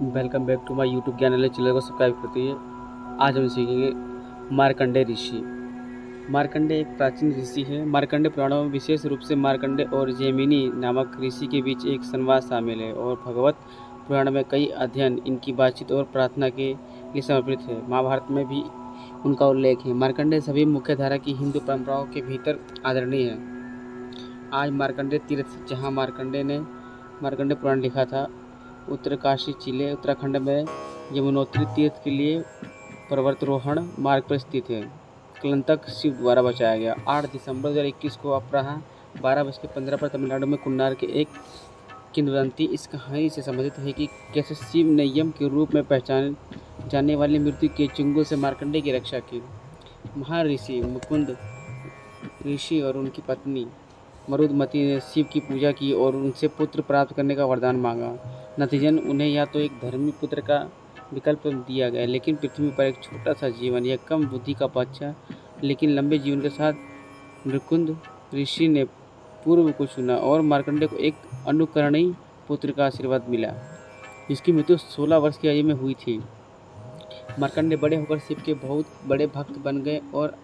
Welcome back to my YouTube channel को subscribe करते हैं। आज हम सीखेंगे मार्कंडेय ऋषि। मार्कंडेय एक प्राचीन ऋषि है। मार्कंडेय पुराणों में विशेष रूप से मार्कंडेय और जैमिनी नामक ऋषि के बीच एक संवाद शामिल है और भगवत पुराण में कई अध्ययन इनकी बातचीत और प्रार्थना के लिए समर्पित है। महाभारत में भी उनका उल्लेख है। मार्कंडेय सभी मुख्य धारा की हिंदू परंपराओं के भीतर आदरणीय है। आज मार्कंडेय तीर्थ, जहाँ मार्कंडेय ने मार्कंडेय पुराण लिखा था, उत्तरकाशी जिले उत्तराखंड में यमुनोत्री तीर्थ के लिए पर्वतारोहण मार्ग पर स्थित है। कलंतक शिव द्वारा बचाया गया। 8 दिसंबर 2021 को अपराह्न 12:15 पर तमिलनाडु में कुन्नार के एक किंवदंती इस कहानी से संबंधित है कि कैसे शिव ने यम के रूप में पहचाने जाने वाली मृत्यु के चंगुल से मार्कंडेय की रक्षा की। महर्षि मुकुंद ऋषि और उनकी पत्नी मरुदमती ने शिव की पूजा की और उनसे पुत्र प्राप्त करने का वरदान मांगा। नतीजन उन्हें या तो एक धर्मी पुत्र का विकल्प दिया गया, लेकिन पृथ्वी पर एक छोटा सा जीवन या कम बुद्धि का बच्चा लेकिन लंबे जीवन के साथ मुकुंद ऋषि ने पूर्व को चुना और मार्कंडेय को एक अनुकरणीय पुत्र का आशीर्वाद मिला, जिसकी मृत्यु 16 वर्ष की आयु में हुई थी। मार्कंडेय बड़े होकर शिव के बहुत बड़े भक्त बन गए और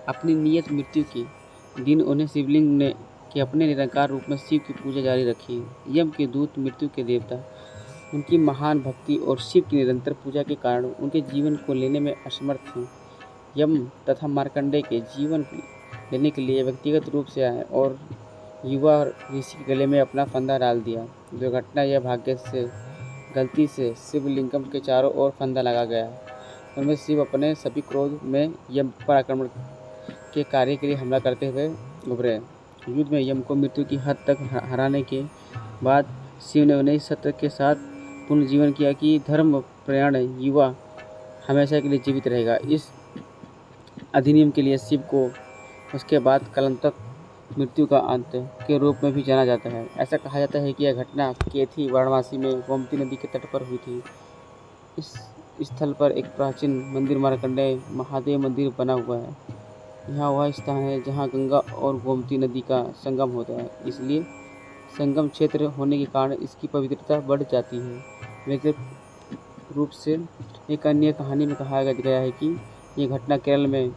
अपनी नियत मृत्यु के दिन उन्हें शिवलिंग ने कि अपने निरंकार रूप में शिव की पूजा जारी रखी। यम के दूत, मृत्यु के देवता, उनकी महान भक्ति और शिव की निरंतर पूजा के कारण उनके जीवन को लेने में असमर्थ थे। यम तथा मार्कंडेय के जीवन लेने के लिए व्यक्तिगत रूप से आए और युवा ऋषि के गले में अपना फंदा डाल दिया। दुर्घटना या भाग्य से गलती से शिवलिंगम के चारों ओर फंदा लगा गया। उनमें शिव अपने सभी क्रोध में यम पर आक्रमण के कार्य के लिए हमला करते हुए उभरे। युद्ध में यम को मृत्यु की हद तक हराने के बाद शिव ने उन्हें सत्य के साथ पुनर्जीवन किया कि धर्म प्रयाण युवा हमेशा के लिए जीवित रहेगा। इस अधिनियम के लिए शिव को उसके बाद कलंतक मृत्यु का अंत के रूप में भी जाना जाता है। ऐसा कहा जाता है कि यह घटना केथी वाराणसी में गोमती नदी के तट पर हुई थी। इस स्थल पर एक प्राचीन मंदिर मार्कंडेय महादेव मंदिर बना हुआ है। यहाँ वह स्थान है जहाँ गंगा और गोमती नदी का संगम होता है, इसलिए संगम क्षेत्र होने के कारण इसकी पवित्रता बढ़ जाती है। व्यक्तिगत रूप से एक अन्य कहानी में कहा गया है कि यह घटना केरल में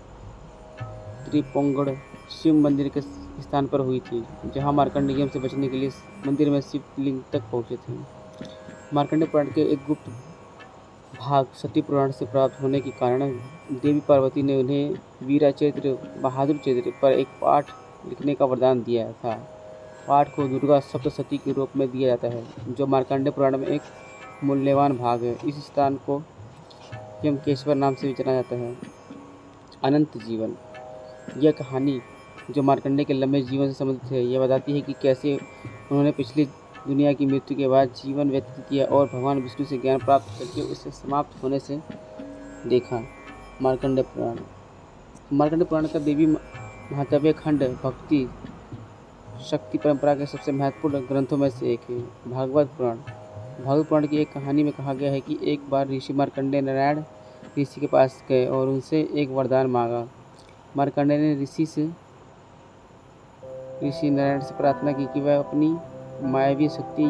त्रिपोंगड़ शिव मंदिर के स्थान पर हुई थी, जहाँ मार्कंडेय यम से बचने के लिए मंदिर में शिवलिंग तक पहुँचे थे। मार्कंडेय पुराण के एक गुप्त भाग सती पुराण से प्राप्त होने के कारण देवी पार्वती ने उन्हें वीरा चरित्र, बहादुर चरित्र पर एक पाठ लिखने का वरदान दिया था। पाठ को दुर्गा सप्तशती के रूप में दिया जाता है, जो मार्कंडेय पुराण में एक मूल्यवान भाग है। इस स्थान को यमकेश्वर नाम से भी जाना जाता है। अनंत जीवन। यह कहानी जो मार्कंडेय के लंबे जीवन से संबंधित है, यह बताती है कि कैसे उन्होंने पिछली दुनिया की मृत्यु के बाद जीवन व्यतीत किया और भगवान विष्णु से ज्ञान प्राप्त करके उसे समाप्त होने से देखा। मार्कंडेय पुराण। मार्कंडेय पुराण का देवी महात्म्य खंड भक्ति शक्ति परंपरा के सबसे महत्वपूर्ण ग्रंथों में से एक है। भागवत पुराण। भागवत पुराण की एक कहानी में कहा गया है कि एक बार ऋषि मार्कंडेय नारायण ऋषि के पास गए और उनसे एक वरदान मांगा। मार्कंडेय ने ऋषि नारायण से प्रार्थना की कि वह अपनी मायावी शक्ति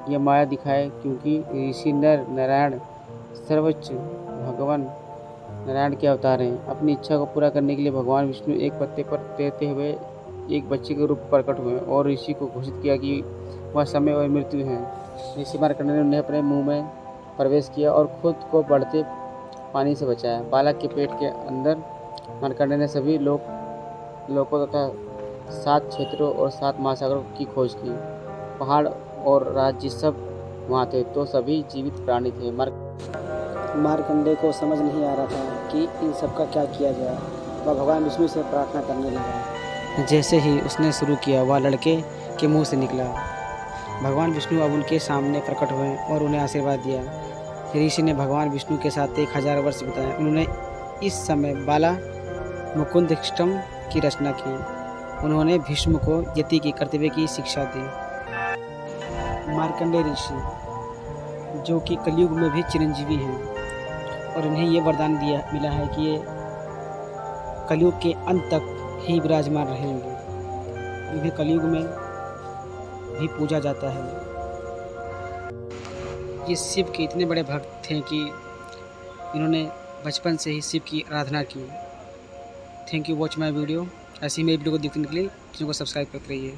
या माया दिखाए, क्योंकि ऋषि नारायण सर्वोच्च भगवान नारायण के अवतार हैं। अपनी इच्छा को पूरा करने के लिए भगवान विष्णु एक पत्ते पर तैरते हुए एक बच्चे के रूप में प्रकट हुए और ऋषि को घोषित किया कि वह समय और मृत्यु है। ऋषि मार्कंडेय ने उन्हें अपने मुंह में प्रवेश किया और खुद को बढ़ते पानी से बचाया। बालक के पेट के अंदर मार्कंडेय ने सभी लोकों तथा 7 क्षेत्रों और 7 महासागरों की खोज की। पहाड़ और राज्य सब वहाँ थे, तो सभी जीवित प्राणी थे। मार्कंडेय को समझ नहीं आ रहा था कि इन सब का क्या किया जाए। वह भगवान विष्णु से प्रार्थना करने लगा। जैसे ही उसने शुरू किया, वह लड़के के मुंह से निकला। भगवान विष्णु अब उनके सामने प्रकट हुए और उन्हें आशीर्वाद दिया। ऋषि ने भगवान विष्णु के साथ 1000 वर्ष बिताए। उन्होंने इस समय बाला मुकुंदष्टम की रचना की। उन्होंने भीष्म को यति के कर्तव्य की शिक्षा दी। मार्कंडेय ऋषि, जो कि कलयुग में भी चिरंजीवी हैं, और इन्हें ये वरदान मिला है कि ये कलयुग के अंत तक ही विराजमान रहेंगे। इन्हें कलयुग में भी पूजा जाता है। ये शिव के इतने बड़े भक्त थे कि इन्होंने बचपन से ही शिव की आराधना की। Thank you watch my video. ऐसी ही मेरी वीडियो को देखने के लिए चैनल को सब्सक्राइब करते रहिए।